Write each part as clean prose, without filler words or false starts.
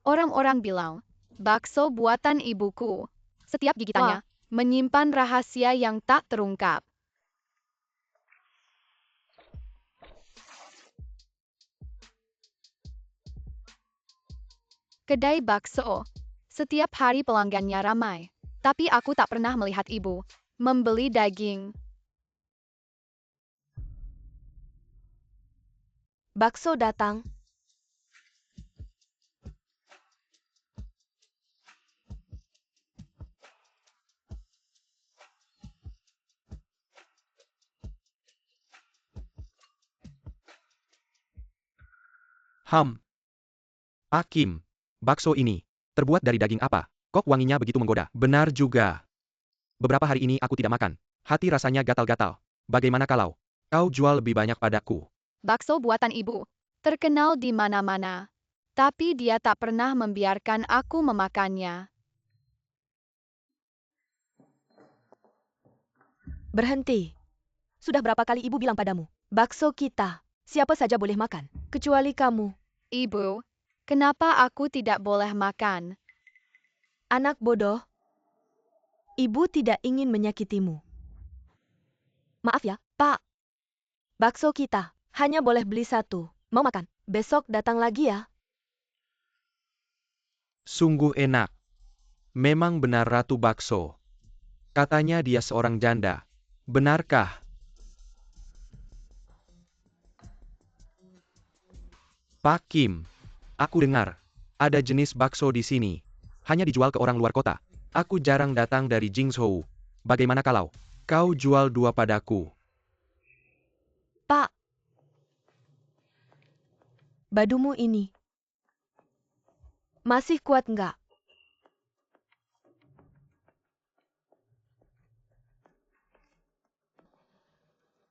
Orang-orang bilang, bakso buatan ibuku. Setiap gigitannya menyimpan rahasia yang tak terungkap. Kedai bakso. Setiap hari pelanggannya ramai. Tapi aku tak pernah melihat ibu membeli daging. Bakso datang. Pak Kim, bakso ini terbuat dari daging apa? Kok wanginya begitu menggoda? Benar juga. Beberapa hari ini aku tidak makan. Hati rasanya gatal-gatal. Bagaimana kalau kau jual lebih banyak padaku? Bakso buatan ibu. Terkenal di mana-mana. Tapi dia tak pernah membiarkan aku memakannya. Berhenti. Sudah berapa kali ibu bilang padamu? Bakso kita. Siapa saja boleh makan. Kecuali kamu. Ibu, kenapa aku tidak boleh makan? Anak bodoh. Ibu tidak ingin menyakitimu. Maaf ya, Pak. Bakso kita. Hanya boleh beli satu. Mau makan? Besok datang lagi ya. Sungguh enak. Memang benar Ratu Bakso. Katanya dia seorang janda. Benarkah? Pak Kim, aku dengar ada jenis bakso di sini. Hanya dijual ke orang luar kota. Aku jarang datang dari Jingzhou. Bagaimana kalau kau jual 2 padaku? Pak. Badumu ini. Masih kuat nggak?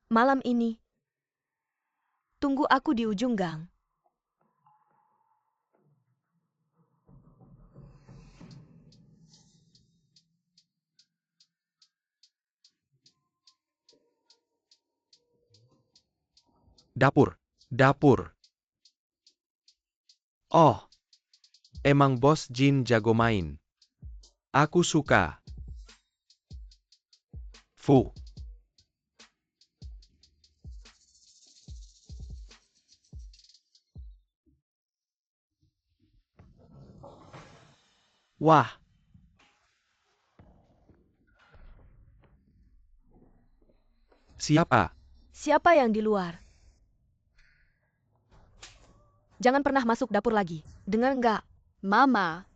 Malam ini. Tunggu aku di ujung gang. Dapur. Oh, emang Bos Jin jago main. Aku suka. Fu. Wah. Siapa? Siapa yang di luar? Jangan pernah masuk dapur lagi. Dengar nggak? Mama,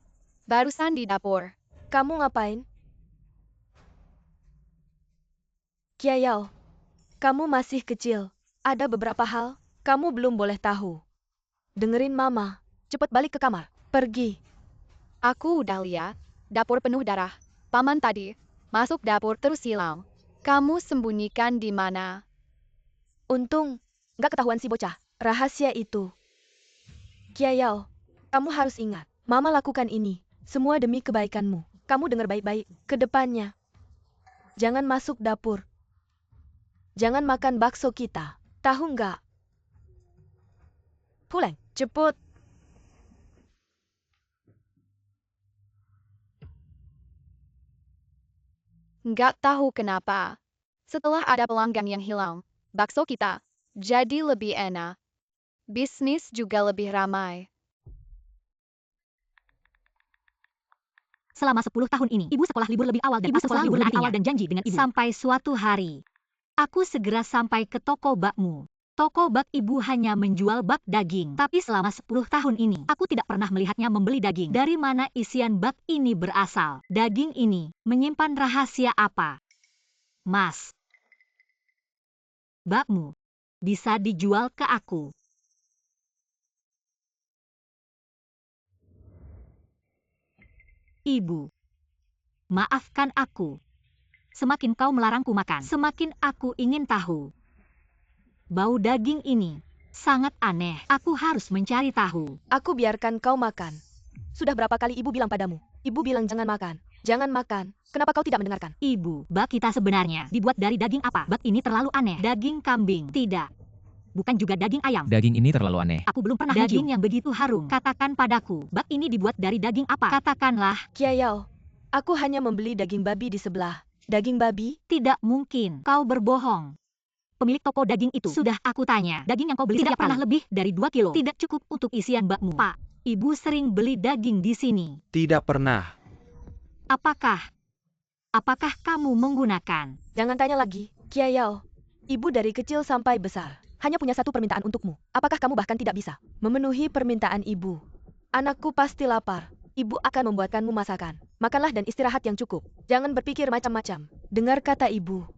barusan di dapur. Kamu ngapain? Kiayao, kamu masih kecil. Ada beberapa hal kamu belum boleh tahu. Dengerin mama. Cepat balik ke kamar. Pergi. Aku udah lihat, dapur penuh darah. Paman tadi, masuk dapur terus hilang. Kamu sembunyikan di mana? Untung, nggak ketahuan si bocah. Rahasia itu. Kiayao, kamu harus ingat. Mama lakukan ini. Semua demi kebaikanmu. Kamu dengar baik-baik. Ke depannya. Jangan masuk dapur. Jangan makan bakso kita. Tahu nggak? Pulang, cepet. Nggak tahu kenapa. Setelah ada pelanggan yang hilang, bakso kita jadi lebih enak. Bisnis juga lebih ramai. Selama 10 tahun ini, ibu sekolah libur lebih awal dan aku sekolah libur lebih awal dan janji dengan ibu. Sampai suatu hari, aku segera sampai ke toko bakmu. Toko bak ibu hanya menjual bak daging. Tapi selama 10 tahun ini, aku tidak pernah melihatnya membeli daging. Dari mana isian bak ini berasal? Daging ini menyimpan rahasia apa? Mas, bakmu bisa dijual ke aku. Ibu, maafkan aku. Semakin kau melarangku makan, semakin aku ingin tahu. Bau daging ini sangat aneh. Aku harus mencari tahu. Aku biarkan kau makan. Sudah berapa kali ibu bilang padamu? Ibu bilang jangan makan. Jangan makan. Kenapa kau tidak mendengarkan? Ibu, bak kita sebenarnya dibuat dari daging apa? Bak ini terlalu aneh. Daging kambing. Tidak. bukan juga daging ayam. Daging ini terlalu aneh. Aku belum pernah daging yang begitu harum. Katakan padaku, bak ini dibuat dari daging apa? Katakanlah. Kiayao, aku hanya membeli daging babi di sebelah. Daging babi? Tidak mungkin, kau berbohong. Pemilik toko daging itu sudah aku tanya. Daging yang kau beli tidak pernah lebih dari 2 kilo. Tidak cukup untuk isian bakmu. Pak, ibu sering beli daging di sini. Tidak pernah. Apakah kamu menggunakan? Jangan tanya lagi, Kiayao. Ibu dari kecil sampai besar hanya punya satu permintaan untukmu. Apakah kamu bahkan tidak bisa memenuhi permintaan ibu? Anakku pasti lapar. Ibu akan membuatkanmu masakan. Makanlah dan istirahat yang cukup. Jangan berpikir macam-macam. Dengar kata ibu.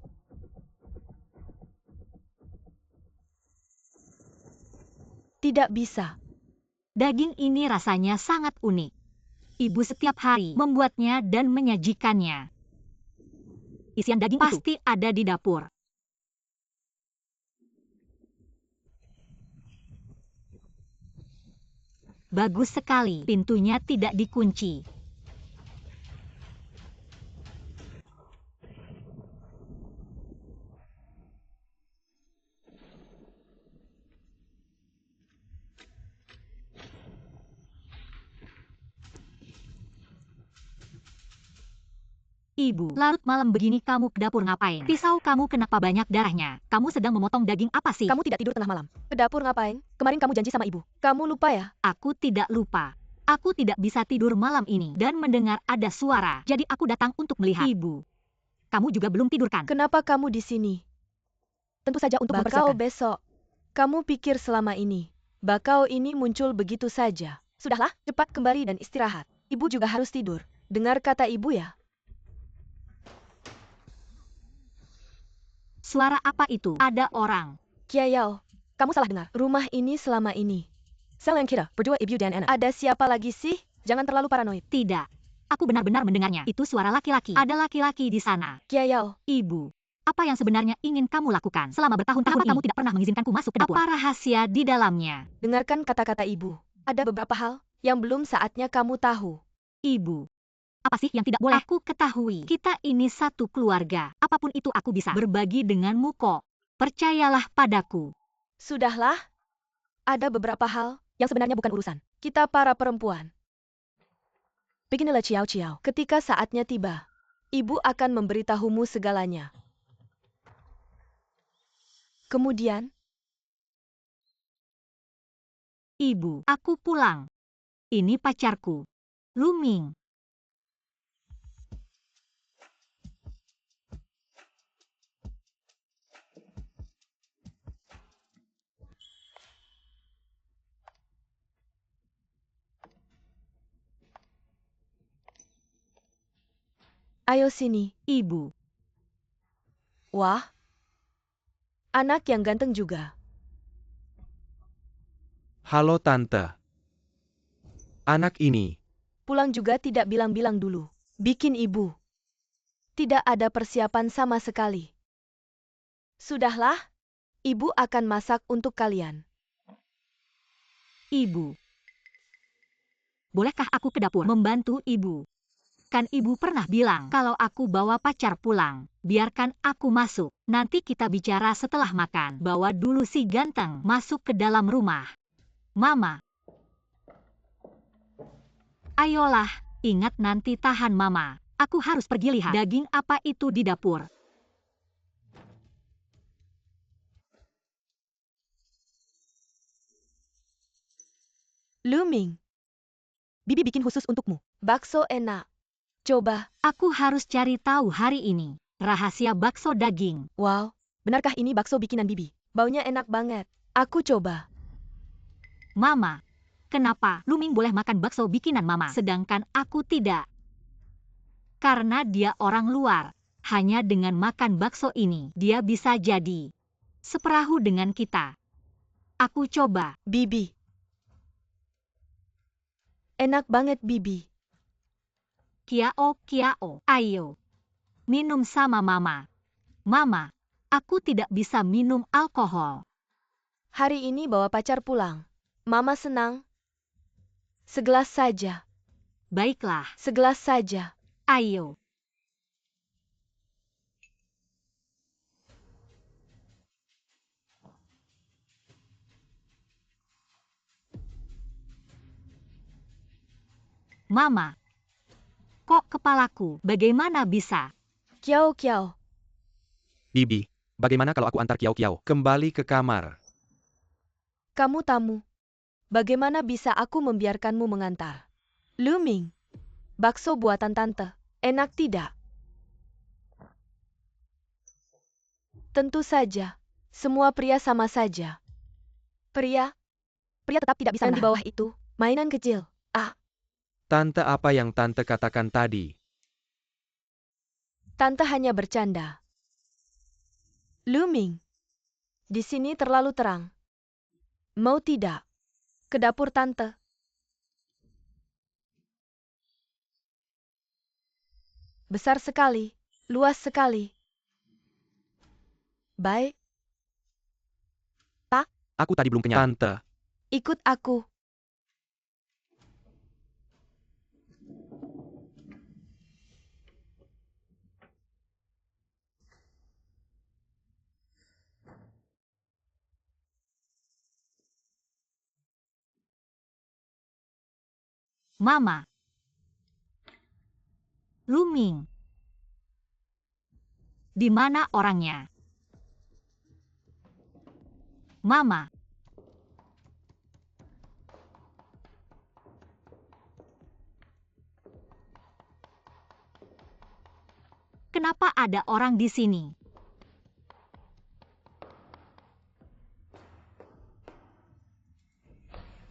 Tidak bisa. Daging ini rasanya sangat unik. Ibu setiap hari membuatnya dan menyajikannya. Isian daging pasti ada di dapur. Bagus sekali, pintunya tidak dikunci. Ibu, larut malam begini kamu ke dapur ngapain? Pisau kamu kenapa banyak darahnya? Kamu sedang memotong daging apa sih? Kamu tidak tidur tengah malam. Ke dapur ngapain? Kemarin kamu janji sama ibu. Kamu lupa ya? Aku tidak lupa. Aku tidak bisa tidur malam ini dan mendengar ada suara. Jadi aku datang untuk melihat. Ibu, kamu juga belum tidur kan? Kenapa kamu di sini? Tentu saja untuk Bakau mempersiapkan besok. Kamu pikir selama ini bakau ini muncul begitu saja? Sudahlah, cepat kembali dan istirahat. Ibu juga harus tidur. Dengar kata ibu ya. Suara apa itu? Ada orang. Kiayao, kamu salah dengar. Rumah ini selama ini sel yang kira berdua ibu dan anak. Ada siapa lagi sih? Jangan terlalu paranoid. Tidak. Aku benar-benar mendengarnya. Itu suara laki-laki. Ada laki-laki di sana. Kiayao, Ibu, apa yang sebenarnya ingin kamu lakukan? Selama bertahun-tahun ini, kamu tidak pernah mengizinkanku masuk ke dapur. Apa rahasia di dalamnya? dengarkan kata-kata ibu. Ada beberapa hal yang belum saatnya kamu tahu. Ibu, apa sih yang tidak boleh aku ketahui? Kita ini satu keluarga. Apapun itu aku bisa berbagi denganmu kok. Percayalah padaku. Sudahlah. Ada beberapa hal yang sebenarnya bukan urusan kita para perempuan. Beginilah Ciao. Ketika saatnya tiba, ibu akan memberitahumu segalanya. Kemudian, Ibu, aku pulang. Ini pacarku, Luming. ayo sini. Ibu, Wah, anak yang ganteng juga. Halo Tante. Anak ini, Pulang juga tidak bilang-bilang dulu. Bikin ibu. Tidak ada persiapan sama sekali. Sudahlah, ibu akan masak untuk kalian. ibu. Bolehkah aku ke dapur membantu ibu? Kan ibu pernah bilang kalau aku bawa pacar pulang. Biarkan aku masuk. Nanti kita bicara setelah makan. Bawa dulu si ganteng masuk ke dalam rumah. Mama. Ayolah, ingat nanti tahan mama. Aku harus pergi lihat daging apa itu di dapur. Luming. Bibi bikin khusus untukmu. Bakso enak. Coba. Aku harus cari tahu hari ini. Rahasia bakso daging. Wow, benarkah ini bakso bikinan Bibi? Baunya enak banget. Aku coba. Mama, kenapa Luming boleh makan bakso bikinan mama sedangkan aku tidak? Karena dia orang luar. Hanya dengan makan bakso ini, dia bisa jadi seperahu dengan kita. Aku coba. Bibi. Enak banget Bibi. Kiao, ayo. Minum sama mama. Mama, aku tidak bisa minum alkohol. Hari ini bawa pacar pulang. Mama senang. Segelas saja. Baiklah, Segelas saja. ayo. Mama. Kok kepalaku? Bagaimana bisa? Kiao Kiao. Bibi, bagaimana kalau aku antar Kiao Kiao kembali ke kamar? Kamu tamu. Bagaimana bisa aku membiarkanmu mengantar? Lu Ming. Bakso buatan tante. Enak tidak? Tentu saja. Semua pria sama saja. Pria tetap tidak bisa di bawah itu. Mainan kecil. Tante, apa yang tante katakan tadi? Tante hanya bercanda. Lu Ming. Di sini terlalu terang. Mau tidak? Ke dapur tante. Besar sekali. Luas sekali. Baik. Aku tadi belum kenyang. Tante, Ikut aku. Mama. Lu Ming. Di mana orangnya? Mama. Kenapa ada orang di sini?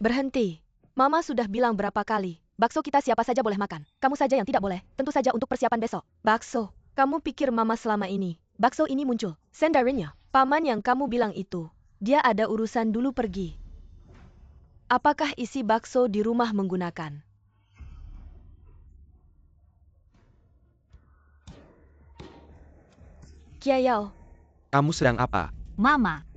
Berhenti. Mama sudah bilang berapa kali. Bakso kita siapa saja boleh makan. Kamu saja yang tidak boleh. Tentu saja untuk persiapan besok. Bakso. Kamu pikir Mama selama ini. Bakso ini muncul. Sendirinya. Paman yang kamu bilang itu. Dia ada urusan dulu pergi. Apakah isi bakso di rumah menggunakan? Kiao. kamu sedang apa? Mama.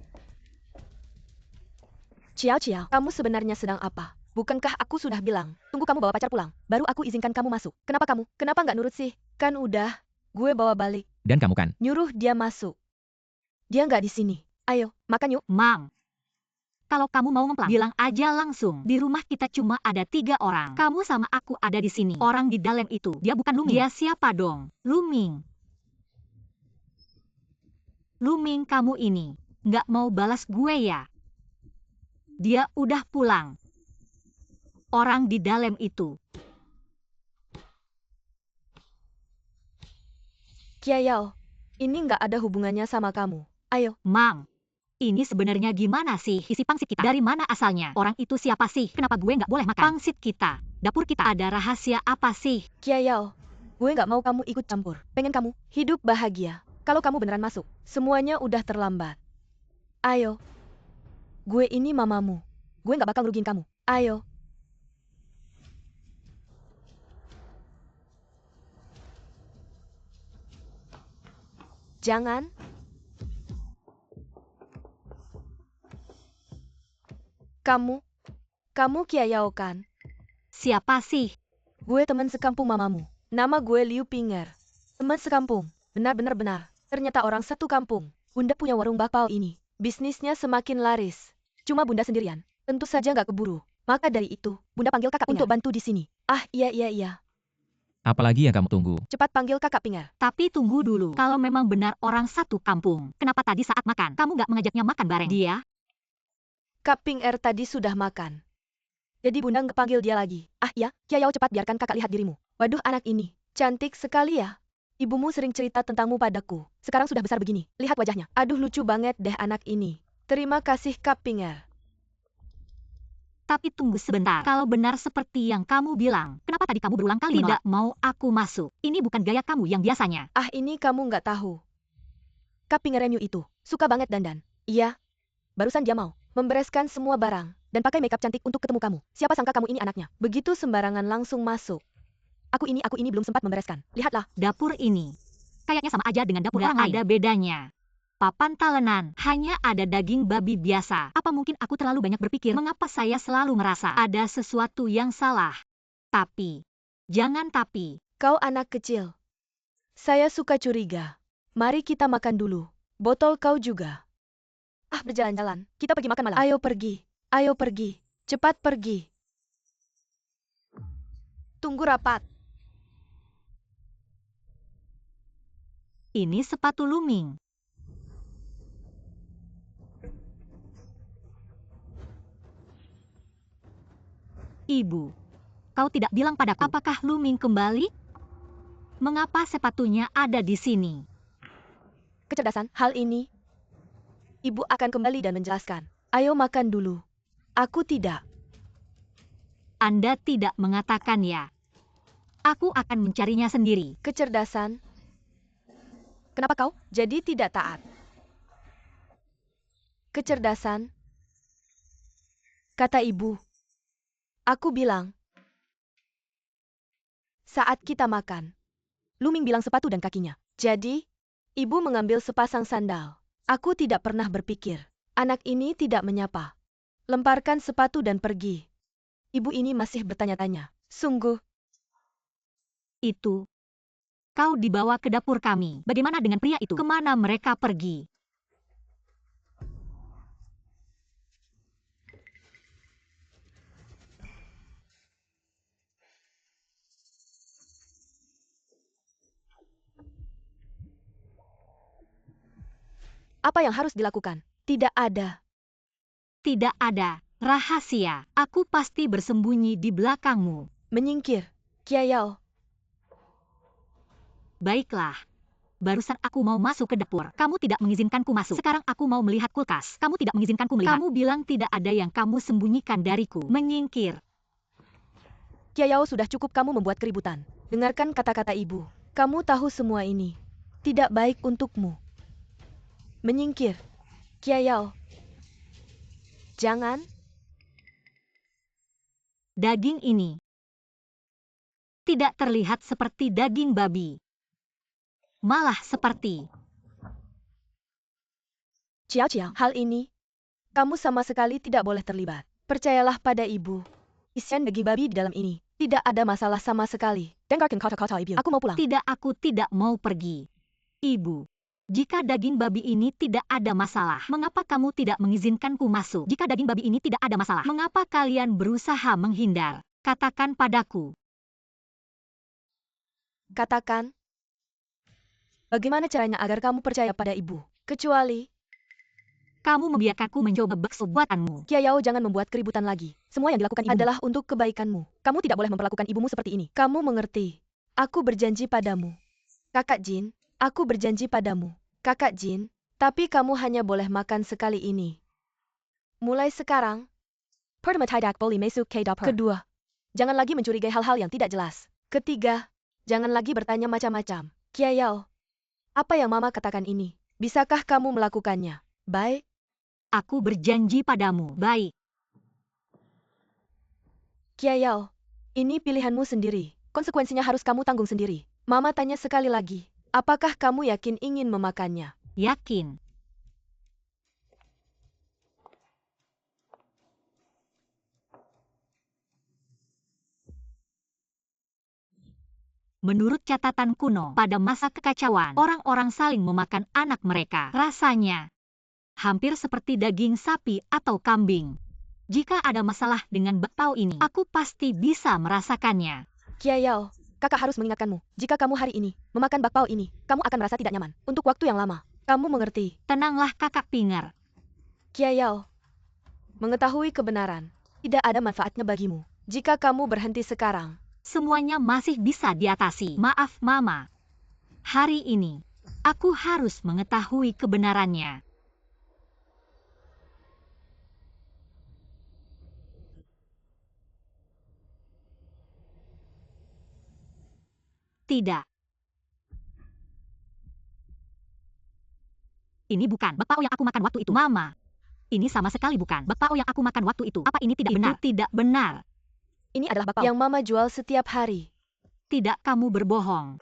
Ciao Ciao. Kamu sebenarnya sedang apa? Bukankah aku sudah bilang, tunggu kamu bawa pacar pulang, baru aku izinkan kamu masuk. Kenapa kamu? Kenapa nggak nurut sih? Kan udah, gue bawa balik. Dan kamu kan? Nyuruh dia masuk. Dia nggak di sini. Ayo, makan yuk. Mam. Kalau kamu mau ngemplang, bilang aja langsung. Di rumah kita cuma ada 3 orang. Kamu sama aku ada di sini. Orang di dalam itu, dia bukan Luming. Dia siapa dong? Luming. Luming, kamu ini nggak mau balas gue ya? Dia udah pulang. Orang di dalam itu. Kiao, ini nggak ada hubungannya sama kamu. Ayo. Mam. Ini sebenarnya gimana sih isi pangsit kita? Dari mana asalnya? Orang itu siapa sih? Kenapa gue nggak boleh makan? Pangsit kita. Dapur kita ada rahasia apa sih? Kiao, gue nggak mau kamu ikut campur. Pengen kamu hidup bahagia. Kalau kamu beneran masuk, semuanya udah terlambat. Ayo. Gue ini mamamu. Gue nggak bakal ngerugiin kamu. Ayo. Jangan. Kamu Kiao kan? Siapa sih? Gue teman sekampung mamamu. Nama gue Liu Pinger. Teman sekampung. Benar. Ternyata orang satu kampung. Bunda punya warung bakpao ini. Bisnisnya semakin laris. Cuma Bunda sendirian. Tentu saja nggak keburu. Maka dari itu, Bunda panggil kakak untuk bantu di sini. Ah, iya. Apalagi yang kamu tunggu? Cepat panggil kakak Pinger. Tapi tunggu dulu. Kalau memang benar orang satu kampung, kenapa tadi saat makan, kamu nggak mengajaknya makan bareng dia? Kak Pinger tadi sudah makan. Jadi Bunda nggak panggil dia lagi. Ah ya, Kiao cepat biarkan kakak lihat dirimu. Waduh anak ini, cantik sekali ya. Ibumu sering cerita tentangmu padaku. Sekarang sudah besar begini. Lihat wajahnya. Aduh lucu banget deh anak ini. Terima kasih Kak Pinger. Tapi tunggu sebentar. Kalau benar seperti yang kamu bilang, kenapa tadi kamu berulang kali tidak mau aku masuk? Ini bukan gaya kamu yang biasanya. Ah ini kamu nggak tahu. Kak Pinger Remyu itu, suka banget dandan. Iya. Barusan dia mau membereskan semua barang, dan pakai makeup cantik untuk ketemu kamu. Siapa sangka kamu ini anaknya. Begitu sembarangan langsung masuk. Aku ini belum sempat membereskan. Lihatlah. Dapur ini kayaknya sama aja dengan dapur orang lain. Ada bedanya. Papan talenan, hanya ada daging babi biasa. Apa mungkin aku terlalu banyak berpikir? Mengapa saya selalu merasa ada sesuatu yang salah? Tapi, jangan tapi. Kau anak kecil. Saya suka curiga. Mari kita makan dulu. Botol kau juga. Ah, berjalan-jalan. Kita pergi makan malam. Ayo pergi. Cepat pergi. Tunggu rapat. Ini sepatu Luming. Ibu, kau tidak bilang padaku apakah Luming kembali? Mengapa sepatunya ada di sini? Kecerdasan, hal ini. Ibu akan kembali dan menjelaskan. Ayo makan dulu. Aku tidak. Anda tidak mengatakan ya. Aku akan mencarinya sendiri. Kecerdasan. Kenapa kau jadi tidak taat? Kecerdasan. Kata ibu. Aku bilang. Saat kita makan. Luming bilang sepatu dan kakinya. Jadi, ibu mengambil sepasang sandal. Aku tidak pernah berpikir. Anak ini tidak menyapa. Lemparkan sepatu dan pergi. Ibu ini masih bertanya-tanya. Sungguh. Itu. Kau dibawa ke dapur kami. Bagaimana dengan pria itu? Kemana mereka pergi? Apa yang harus dilakukan? Tidak ada. Tidak ada. Rahasia. Aku pasti bersembunyi di belakangmu. Menyingkir. Kiayao. Baiklah. Barusan aku mau masuk ke dapur. Kamu tidak mengizinkanku masuk. Sekarang aku mau melihat kulkas. Kamu tidak mengizinkanku melihat. Kamu bilang tidak ada yang kamu sembunyikan dariku. Menyingkir. Kiayao, sudah cukup kamu membuat keributan. Dengarkan kata-kata ibu. Kamu tahu semua ini. Tidak baik untukmu. Menyingkir. Kiayao. Jangan. Daging ini tidak terlihat seperti daging babi. Malah seperti. Ciao, hal ini. Kamu sama sekali tidak boleh terlibat. Percayalah pada ibu. Isian daging babi di dalam ini. Tidak ada masalah sama sekali. Dengarkan kata-kata ibu. Aku mau pulang. Tidak, aku tidak mau pergi. Ibu, jika daging babi ini tidak ada masalah, mengapa kamu tidak mengizinkanku masuk? Jika daging babi ini tidak ada masalah, mengapa kalian berusaha menghindar? Katakan padaku. Katakan. Bagaimana caranya agar kamu percaya pada ibu? Kecuali. Kamu membiarkanku mencoba bakso buatanmu. Kiayao, jangan membuat keributan lagi. Semua yang dilakukan ibumu adalah untuk kebaikanmu. Kamu tidak boleh memperlakukan ibumu seperti ini. Kamu mengerti. Aku berjanji padamu. Kakak Jin, aku berjanji padamu. Kakak Jin, tapi kamu hanya boleh makan sekali ini. Mulai sekarang. Pertama, tidak boleh masuk ke dapur. Kedua, jangan lagi mencurigai hal-hal yang tidak jelas. Ketiga, jangan lagi bertanya macam-macam. Kiayao, apa yang mama katakan ini? Bisakah kamu melakukannya? Baik. Aku berjanji padamu. Baik. Kiayao, ini pilihanmu sendiri. Konsekuensinya harus kamu tanggung sendiri. Mama tanya sekali lagi. Apakah kamu yakin ingin memakannya? Yakin. Menurut catatan kuno, pada masa kekacauan, orang-orang saling memakan anak mereka. Rasanya hampir seperti daging sapi atau kambing. Jika ada masalah dengan bakpao ini, aku pasti bisa merasakannya. Kiayao, kakak harus mengingatkanmu. Jika kamu hari ini memakan bakpao ini, kamu akan merasa tidak nyaman. Untuk waktu yang lama. Kamu mengerti? Tenanglah kakak Pinger. Kiayao, mengetahui kebenaran tidak ada manfaatnya bagimu. Jika kamu berhenti sekarang, Semuanya masih bisa diatasi. Maaf Mama. Hari ini, aku harus mengetahui kebenarannya. Tidak. Ini bukan bakpao yang aku makan waktu itu. Mama, ini sama sekali bukan bakpao yang aku makan waktu itu. Apa ini tidak benar? Itu tidak benar. ini adalah bakpao yang mama jual setiap hari. Tidak, kamu berbohong.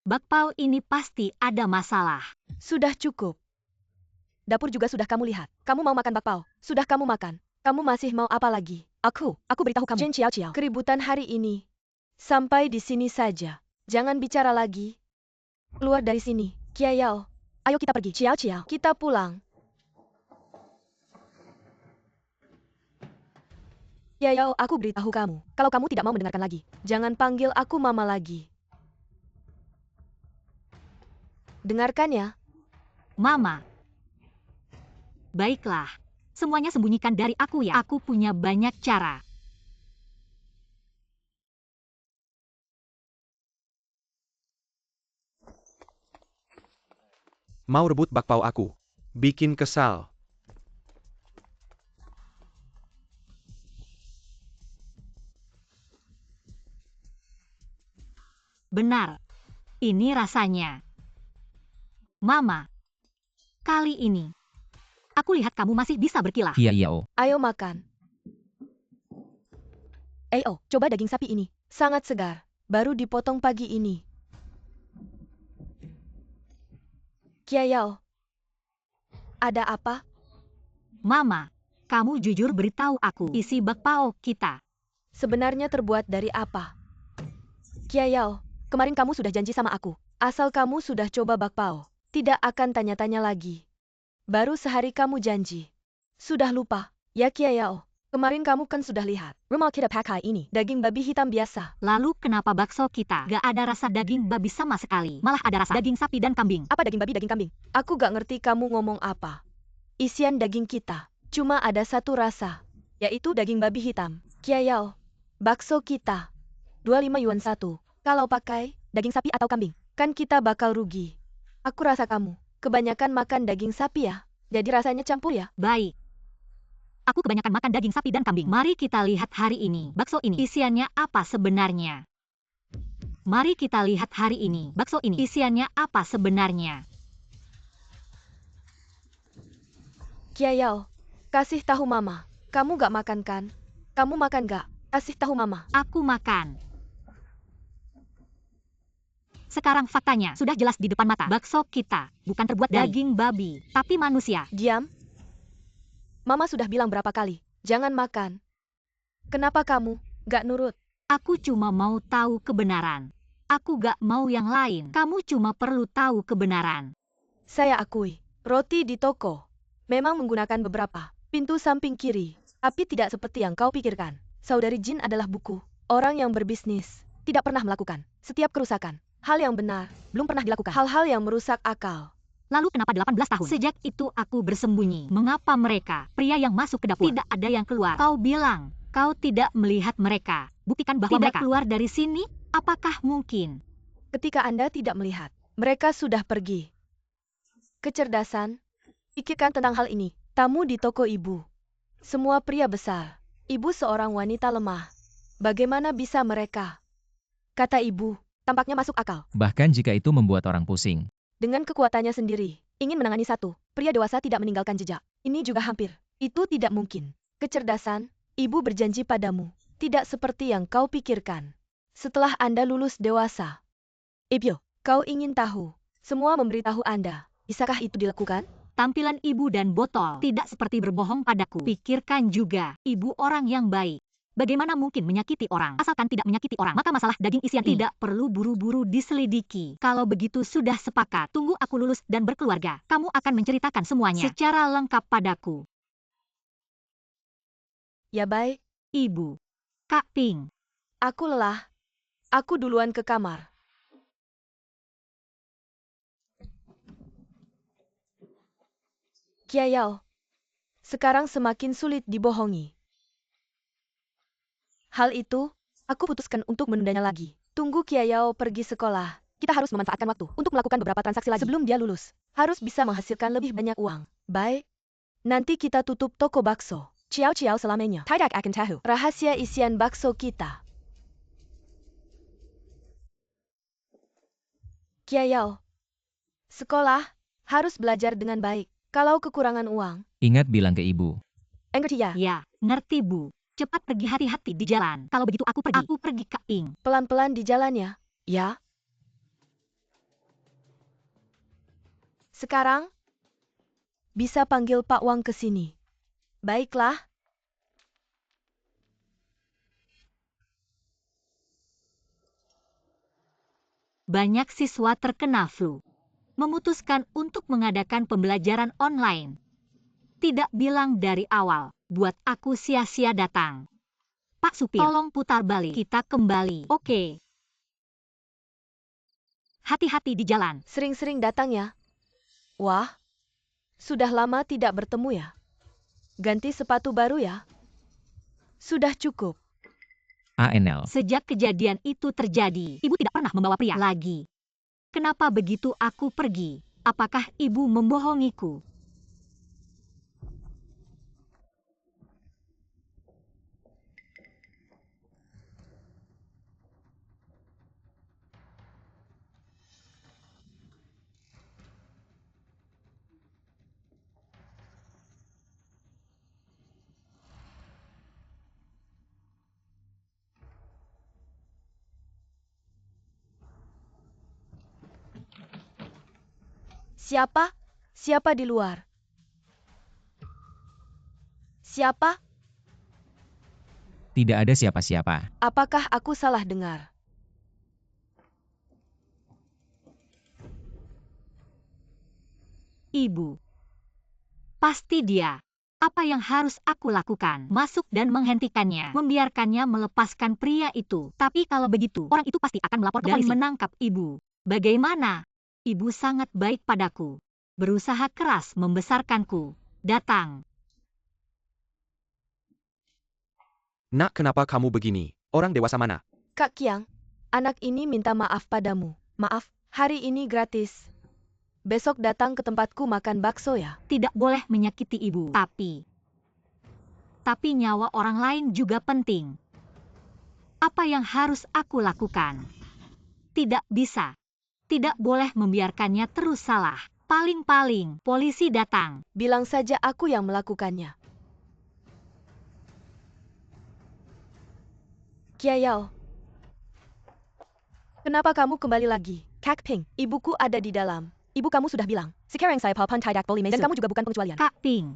Bakpao ini pasti ada masalah. Sudah cukup. Dapur juga sudah kamu lihat. Kamu mau makan bakpao. Sudah kamu makan. Kamu masih mau apa lagi? Aku beritahu kamu. Jen Ciao. Keributan hari ini. Sampai di sini saja. Jangan bicara lagi. Keluar dari sini. Kiayao. Ayo kita pergi. Ciao. Kita pulang. Kiayao, aku beritahu kamu. Kalau kamu tidak mau mendengarkan lagi, jangan panggil aku mama lagi. Dengarkan ya. Mama. Baiklah. Semuanya sembunyikan dari aku ya. Aku punya banyak cara. Mau rebut bakpao aku. Bikin kesal. Benar. Ini rasanya. Mama. Kali ini. Aku lihat kamu masih bisa berkilah. Kiayao. Ayo makan. Coba daging sapi ini. Sangat segar. Baru dipotong pagi ini. Kiayao. Ada apa? Mama. Kamu jujur beritahu aku isi bakpao kita. Sebenarnya terbuat dari apa? Kiayao, kemarin kamu sudah janji sama aku. Asal kamu sudah coba bakpao, tidak akan tanya-tanya lagi. Baru sehari kamu janji. Sudah lupa, ya Kiayao? Kemarin kamu kan sudah lihat. Rumah kita pakai ini, daging babi hitam biasa. Lalu kenapa bakso kita gak ada rasa daging babi sama sekali? Malah ada rasa daging sapi dan kambing. Apa daging babi, daging kambing? Aku gak ngerti kamu ngomong apa. Isian daging kita, cuma ada satu rasa, yaitu daging babi hitam. Kiayao, bakso kita, 25 yuan satu. Kalau pakai daging sapi atau kambing, kan kita bakal rugi. Aku rasa kamu kebanyakan makan daging sapi ya, jadi rasanya campur ya. Baik. Aku kebanyakan makan daging sapi dan kambing. Mari kita lihat hari ini, bakso ini isiannya apa sebenarnya. Mari kita lihat hari ini, bakso ini isiannya apa sebenarnya. Kiayao, kasih tahu mama. Kamu gak makan kan? Kamu makan gak? Kasih tahu mama. Aku makan. Sekarang faktanya sudah jelas di depan mata. Bakso kita bukan terbuat dari daging babi, tapi manusia. Diam. Mama sudah bilang berapa kali, jangan makan. Kenapa kamu gak nurut? Aku cuma mau tahu kebenaran. Aku gak mau yang lain. Kamu cuma perlu tahu kebenaran. Saya akui, roti di toko memang menggunakan beberapa pintu samping kiri, tapi tidak seperti yang kau pikirkan. Saudari Jin adalah buku. Orang yang berbisnis tidak pernah melakukan setiap kerusakan. Hal yang benar belum pernah dilakukan. Hal-hal yang merusak akal. Lalu kenapa 18 tahun? Sejak itu aku bersembunyi. Mengapa mereka, pria yang masuk ke dapur, tidak ada yang keluar? Kau bilang, kau tidak melihat mereka. Buktikan bahwa tidak mereka keluar dari sini. Apakah mungkin? Ketika Anda tidak melihat, mereka sudah pergi. Kecerdasan, pikirkan tentang hal ini. Tamu di toko ibu. Semua pria besar. Ibu seorang wanita lemah. Bagaimana bisa mereka? Kata ibu, tampaknya masuk akal. Bahkan jika itu membuat orang pusing. Dengan kekuatannya sendiri, ingin menangani satu, pria dewasa tidak meninggalkan jejak. Ini juga hampir. Itu tidak mungkin. Kecerdasan, ibu berjanji padamu. Tidak seperti yang kau pikirkan. Setelah Anda lulus dewasa. Ibyo, kau ingin tahu. Semua memberitahu Anda. Bisakah itu dilakukan? Tampilan ibu dan botol tidak seperti berbohong padaku. Pikirkan juga, ibu orang yang baik. Bagaimana mungkin menyakiti orang? Asalkan tidak menyakiti orang, maka masalah daging isian tidak perlu buru-buru diselidiki. Kalau begitu sudah sepakat, tunggu aku lulus dan berkeluarga. Kamu akan menceritakan semuanya secara lengkap padaku. Ya baik. Ibu. Kak Ping. Aku lelah. Aku duluan ke kamar. Kiayao. Sekarang semakin sulit dibohongi. Hal itu, aku putuskan untuk menundanya lagi. Tunggu Kiayao pergi sekolah. Kita harus memanfaatkan waktu untuk melakukan beberapa transaksi lagi sebelum dia lulus. Harus bisa menghasilkan lebih banyak uang. Baik. Nanti kita tutup toko bakso. Ciao-ciao selamanya. Tidak akan tahu rahasia isian bakso kita. Kiayao. Sekolah harus belajar dengan baik. Kalau kekurangan uang, Ingat bilang ke ibu. ngerti ya? Ya, ngerti Bu. Cepat pergi, hati-hati di jalan. Kalau begitu aku pergi. Aku pergi, Kak Ping. Pelan-pelan di jalan ya. Ya. Sekarang, bisa panggil Pak Wang ke sini. Baiklah. Banyak siswa terkena flu. Memutuskan untuk mengadakan pembelajaran online. Tidak bilang dari awal, buat aku sia-sia datang. Pak Supir, tolong putar balik. Kita kembali. Oke. Hati-hati di jalan. Sering-sering datang ya. Wah, sudah lama tidak bertemu ya. Ganti sepatu baru ya. Sudah cukup. ANL. Sejak kejadian itu terjadi, ibu tidak pernah membawa pria lagi. Kenapa begitu aku pergi? Apakah ibu membohongiku? Siapa? Siapa di luar? Siapa? Tidak ada siapa-siapa. Apakah aku salah dengar? Ibu. Pasti dia. Apa yang harus aku lakukan? Masuk dan menghentikannya. Membiarkannya melepaskan pria itu. Tapi kalau begitu, orang itu pasti akan melapor ke polisi dan menangkap ibu. Bagaimana? Ibu sangat baik padaku. Berusaha keras membesarkanku. Datang. Nak, kenapa kamu begini? Orang dewasa mana? Kak Kiang, anak ini minta maaf padamu. Maaf, hari ini gratis. Besok datang ke tempatku makan bakso ya. Tidak boleh menyakiti ibu. Tapi nyawa orang lain juga penting. Apa yang harus aku lakukan? Tidak bisa. Tidak boleh membiarkannya terus salah. Paling-paling polisi datang. Bilang saja aku yang melakukannya. Kiayao, kenapa kamu kembali lagi? Kak Ping, ibuku ada di dalam. Ibu kamu sudah bilang, sekarang saya palpan tidak boleh masuk. Dan kamu juga bukan pengecualian. Kak Ping,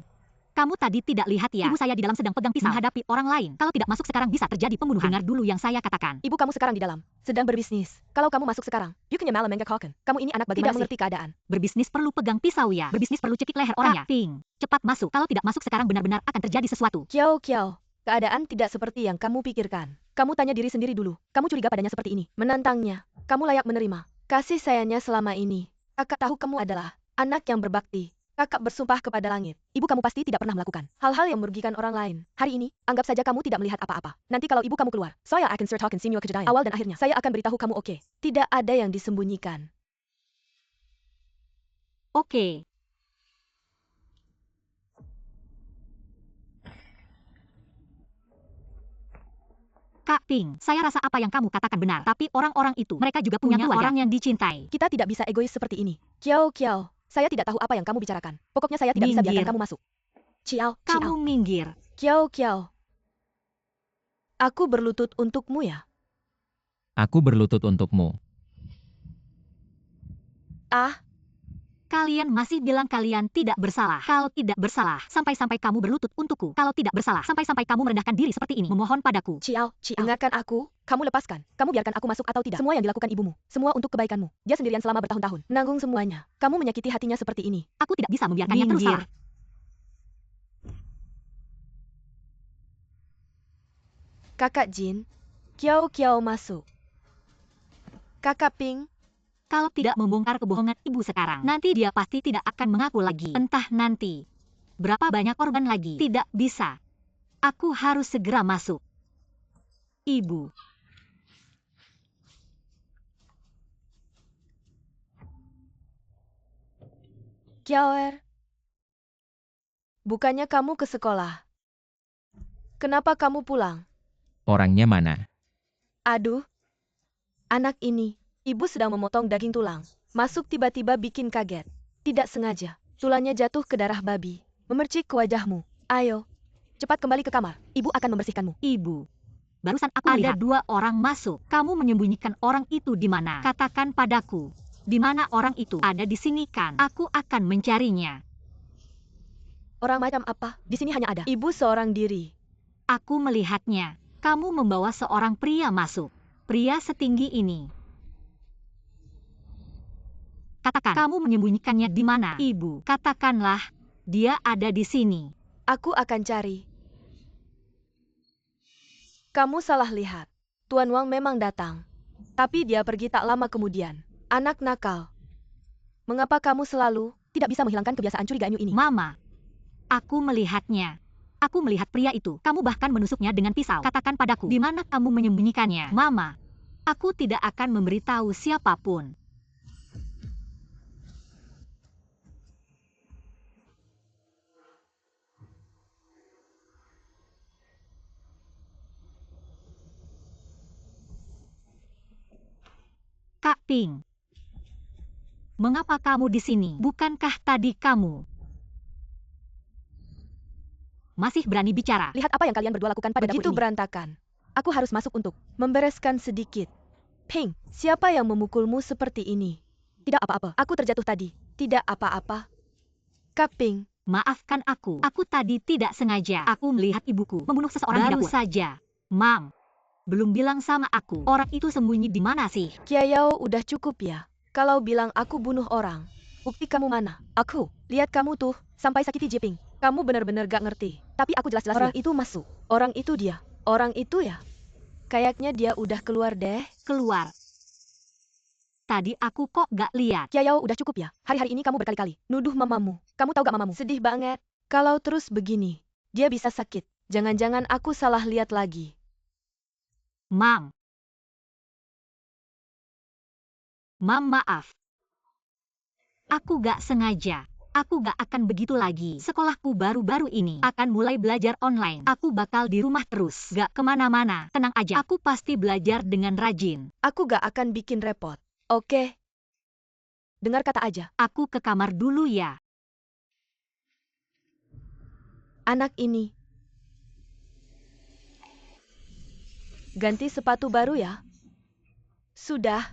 kamu tadi tidak lihat ya? Ibu saya di dalam sedang pegang pisau menghadapi orang lain. Kalau tidak masuk sekarang bisa terjadi pembunuhan. Dengar dulu yang saya katakan. Ibu kamu sekarang di dalam, sedang berbisnis. Kalau kamu masuk sekarang, you can malam menggakaukan. Kamu ini anak bagaimana tidak mengerti keadaan. Berbisnis perlu pegang pisau ya? Berbisnis perlu cekik leher orangnya. Kak Ping, cepat masuk. Kalau tidak masuk sekarang benar-benar akan terjadi sesuatu. Kiao, keadaan tidak seperti yang kamu pikirkan. Kamu tanya diri sendiri dulu. Kamu curiga padanya seperti ini. Menantangnya. Kamu layak menerima kasih sayangnya selama ini. Kakak tahu kamu adalah anak yang berbakti. Kakak bersumpah kepada langit. Ibu kamu pasti tidak pernah melakukan hal-hal yang merugikan orang lain. Hari ini, anggap saja kamu tidak melihat apa-apa. Nanti kalau ibu kamu keluar, saya akan sertakan semua kejadian. Awal dan akhirnya, saya akan beritahu kamu oke. Tidak ada yang disembunyikan. Oke. Kak Ping, saya rasa apa yang kamu katakan benar. Tapi orang-orang itu, mereka juga punya orang yang dicintai. Kita tidak bisa egois seperti ini. Kiao, saya tidak tahu apa yang kamu bicarakan. Pokoknya saya tidak bisa biarkan kamu masuk. Ciao. Kamu minggir. Kiao. Aku berlutut untukmu ya. Aku berlutut untukmu. Kalian masih bilang kalian tidak bersalah. Kalau tidak bersalah, sampai-sampai kamu berlutut untukku. Kalau tidak bersalah, sampai-sampai kamu merendahkan diri seperti ini. Memohon padaku. Ciao. Dengarkan aku. Kamu lepaskan. Kamu biarkan aku masuk atau tidak. Semua yang dilakukan ibumu. Semua untuk kebaikanmu. Dia sendirian selama bertahun-tahun. Nanggung semuanya. Kamu menyakiti hatinya seperti ini. Aku tidak bisa membiarkannya terus salah. Kakak Jin. Kiao masuk. Kakak Ping. Kalau tidak membongkar kebohongan ibu sekarang, nanti dia pasti tidak akan mengaku lagi. Entah nanti berapa banyak korban lagi. Tidak bisa. Aku harus segera masuk. Ibu. Kiaoer. Bukannya kamu ke sekolah. Kenapa kamu pulang? Orangnya mana? Aduh. Anak ini. Ibu sedang memotong daging tulang. Masuk tiba-tiba bikin kaget. Tidak sengaja. Tulangnya jatuh ke darah babi. Memercik ke wajahmu. Ayo. Cepat kembali ke kamar. Ibu akan membersihkanmu. Ibu. Barusan aku lihat ada 2 orang masuk. Kamu menyembunyikan orang itu di mana? Katakan padaku. Di mana orang itu? Ada di sini kan? Aku akan mencarinya. Orang macam apa? Di sini hanya ada ibu seorang diri. Aku melihatnya. Kamu membawa seorang pria masuk. Pria setinggi ini. Katakan, kamu menyembunyikannya di mana? Ibu, katakanlah, dia ada di sini. Aku akan cari. Kamu salah lihat. Tuan Wang memang datang. Tapi dia pergi tak lama kemudian. Anak nakal. Mengapa kamu selalu tidak bisa menghilangkan kebiasaan curigaanmu ini? Mama, aku melihatnya. Aku melihat pria itu. Kamu bahkan menusuknya dengan pisau. Katakan padaku, di mana kamu menyembunyikannya? Mama, aku tidak akan memberitahu siapapun. Kak Ping, mengapa kamu di sini? Bukankah tadi kamu masih berani bicara? Lihat apa yang kalian berdua lakukan pada dapur ini. Begitu berantakan. Aku harus masuk untuk membereskan sedikit. Ping, siapa yang memukulmu seperti ini? Tidak apa-apa. Aku terjatuh tadi. Tidak apa-apa. Kak Ping. Maafkan aku. Aku tadi tidak sengaja. Aku melihat ibuku membunuh seseorang di dapur. Baru saja. Mam, belum bilang sama aku. Orang itu sembunyi di mana sih? Kiayao, udah cukup ya. Kalau bilang aku bunuh orang. Bukti kamu mana? Aku. Lihat kamu tuh. Sampai sakiti Jiping. Kamu benar-benar gak ngerti. Tapi aku jelas-jelas orang itu masuk. Orang itu dia. Orang itu ya. Kayaknya dia udah keluar deh. Keluar. Tadi aku kok gak lihat. Kiayao, udah cukup ya. Hari-hari ini kamu berkali-kali nuduh mamamu. Kamu tahu gak mamamu? Sedih banget. Kalau terus begini, dia bisa sakit. Jangan-jangan aku salah lihat lagi. Mam. Mam, maaf. Aku gak sengaja. Aku gak akan begitu lagi. Sekolahku baru-baru ini akan mulai belajar online. Aku bakal di rumah terus. Gak kemana-mana. Tenang aja. Aku pasti belajar dengan rajin. Aku gak akan bikin repot. Oke. Dengar kata aja. Aku ke kamar dulu ya. Anak ini. Ganti sepatu baru ya. Sudah.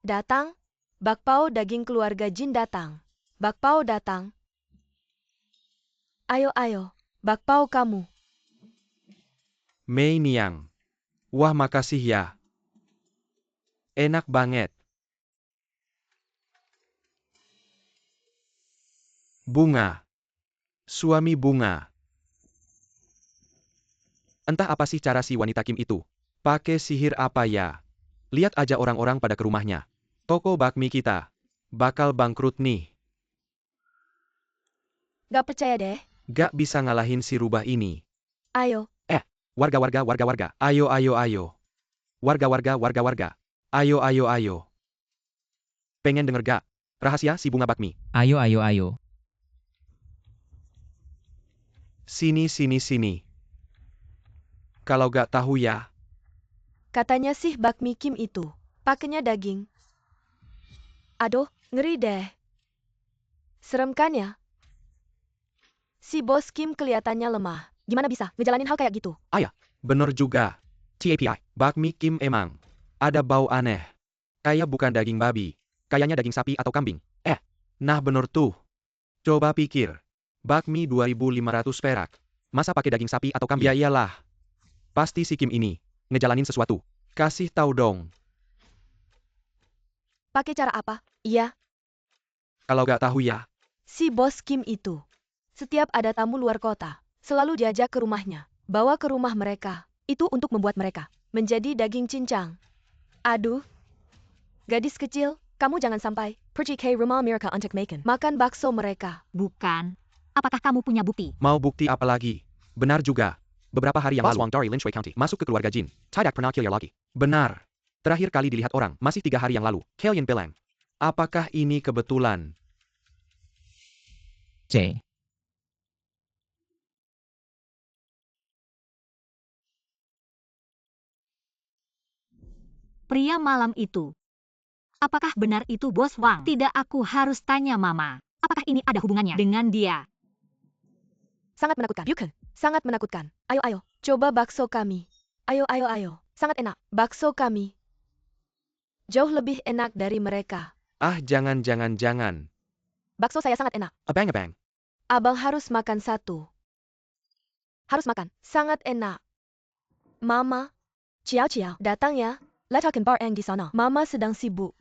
Datang. Bakpao daging keluarga Jin datang. Bakpao datang. Ayo. Bakpao kamu. Mei Niang. Wah, makasih ya. Enak banget. Bunga. Suami bunga. Entah apa sih cara si wanita Kim itu. Pakai sihir apa ya? Lihat aja orang-orang pada ke rumahnya. Toko bakmi kita bakal bangkrut nih. Gak percaya deh. Gak bisa ngalahin si rubah ini. Ayo. Warga. Ayo. Warga. Ayo. Pengen denger gak? Rahasia si bunga bakmi. Ayo. Sini. Kalau gak tahu ya. Katanya sih bakmi Kim itu. Pakainya daging. Aduh, ngeri deh. Serem kan ya? Si bos Kim kelihatannya lemah. Gimana bisa ngejalanin hal kayak gitu? Bener juga. TAPI, bakmi Kim emang ada bau aneh. Kayak bukan daging babi. Kayaknya daging sapi atau kambing. Nah bener tuh. Coba pikir. Bakmi 2.500 perak. Masa pakai daging sapi atau kambing? Ya iyalah. Pasti si Kim ini ngejalanin sesuatu. Kasih tahu dong. Pakai cara apa? Iya, Kalau gak tahu ya. si bos Kim itu. Setiap ada tamu luar kota, selalu diajak ke rumahnya. Bawa ke rumah mereka. Itu untuk membuat mereka menjadi daging cincang. Aduh. Gadis kecil, kamu jangan sampai pergi ke rumah mereka untuk makan bakso mereka. Bukan. Apakah kamu punya bukti? Mau bukti apa lagi? Benar juga. Beberapa hari yang lalu, Wang dari Lin Shui County masuk ke keluarga Jin. Tidak pernah killer lagi. Benar. Terakhir kali dilihat orang, masih 3 hari yang lalu. Kalian bilang. Apakah ini kebetulan? C. Pria malam itu. Apakah benar itu Bos Wang? Tidak, aku harus tanya Mama. Apakah ini ada hubungannya dengan dia? Sangat menakutkan. Bukan. Sangat menakutkan. Ayo. Coba bakso kami. Ayo. Sangat enak. Bakso kami. Jauh lebih enak dari mereka. Jangan. Bakso saya sangat enak. Abang. Abang harus makan satu. Harus makan. Sangat enak. Mama. Ciao. Datang ya. Letakkan bar di sana. Mama sedang sibuk.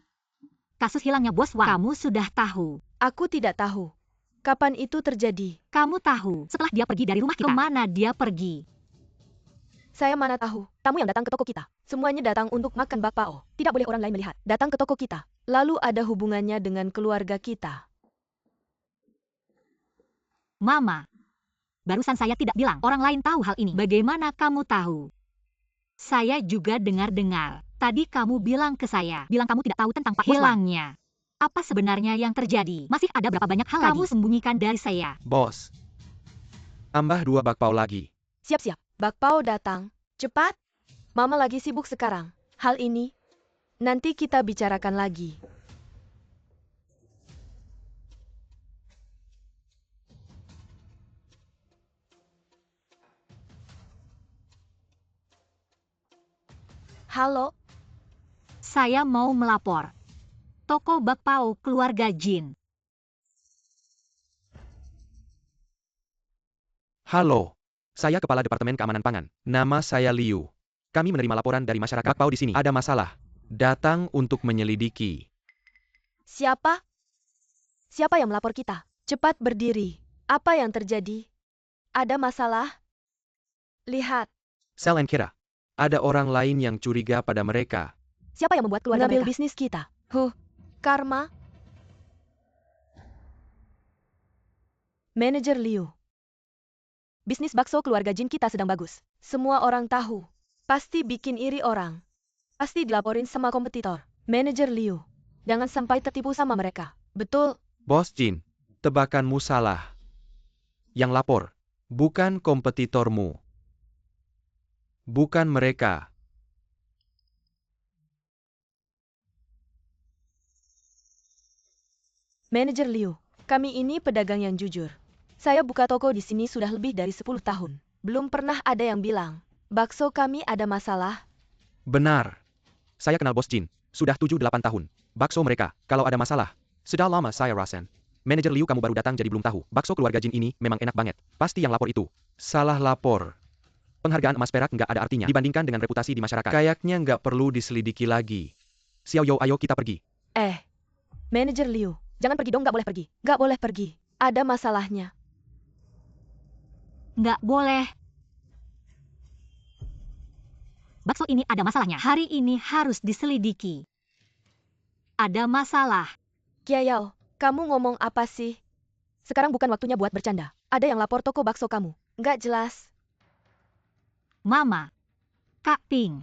Kasus hilangnya Bos Wang. Kamu sudah tahu. Aku tidak tahu. Kapan itu terjadi? Kamu tahu, setelah dia pergi dari rumah kita, kemana dia pergi? Saya mana tahu. Tamu yang datang ke toko kita. Semuanya datang untuk makan bakpao. Tidak boleh orang lain melihat. Datang ke toko kita. Lalu ada hubungannya dengan keluarga kita. Mama, barusan saya tidak bilang orang lain tahu hal ini. Bagaimana kamu tahu? Saya juga dengar-dengar. Tadi kamu bilang ke saya, bilang kamu tidak tahu tentang Pak Bos hilangnya. Apa sebenarnya yang terjadi? Masih ada berapa banyak hal kamu sembunyikan dari saya? Bos. Tambah 2 bakpao lagi. Siap-siap. Bakpao datang. Cepat. Mama lagi sibuk sekarang. Hal ini nanti kita bicarakan lagi. Halo, Saya mau melapor. Toko bakpao keluarga Jin. Halo. Saya Kepala Departemen Keamanan Pangan. Nama saya Liu. Kami menerima laporan dari masyarakat bakpao di sini. Ada masalah. Datang untuk menyelidiki. siapa? Siapa yang melapor kita? Cepat berdiri. Apa yang terjadi? Ada masalah? Lihat, Sel and Kira. Ada orang lain yang curiga pada mereka. siapa yang membuat keluarga mengambil bisnis kita? Karma? Manajer Liu. Bisnis bakso keluarga Jin kita sedang bagus. Semua orang tahu. Pasti bikin iri orang. Pasti dilaporin sama kompetitor. Manajer Liu. Jangan sampai tertipu sama mereka. Betul. Bos Jin, tebakanmu salah. Yang lapor, bukan kompetitormu. Bukan mereka. Manajer Liu. Kami ini pedagang yang jujur. Saya buka toko di sini sudah lebih dari 10 tahun. Belum pernah ada yang bilang, bakso kami ada masalah. Benar. Saya kenal Bos Jin. Sudah 7-8 tahun. Bakso mereka, kalau ada masalah. Sudah lama saya rasain. Manajer Liu kamu baru datang jadi belum tahu. Bakso keluarga Jin ini memang enak banget. Pasti yang lapor itu. Salah lapor. Penghargaan emas perak nggak ada artinya dibandingkan dengan reputasi di masyarakat. Kayaknya nggak perlu diselidiki lagi. Xiao Yo, ayo kita pergi. Manajer Liu, jangan pergi dong, nggak boleh pergi. Nggak boleh pergi. Ada masalahnya. Nggak boleh. Bakso ini ada masalahnya. Hari ini harus diselidiki. Ada masalah. Kiayao, kamu ngomong apa sih? Sekarang bukan waktunya buat bercanda. Ada yang lapor toko bakso kamu. Nggak jelas. Mama, Kak Ping.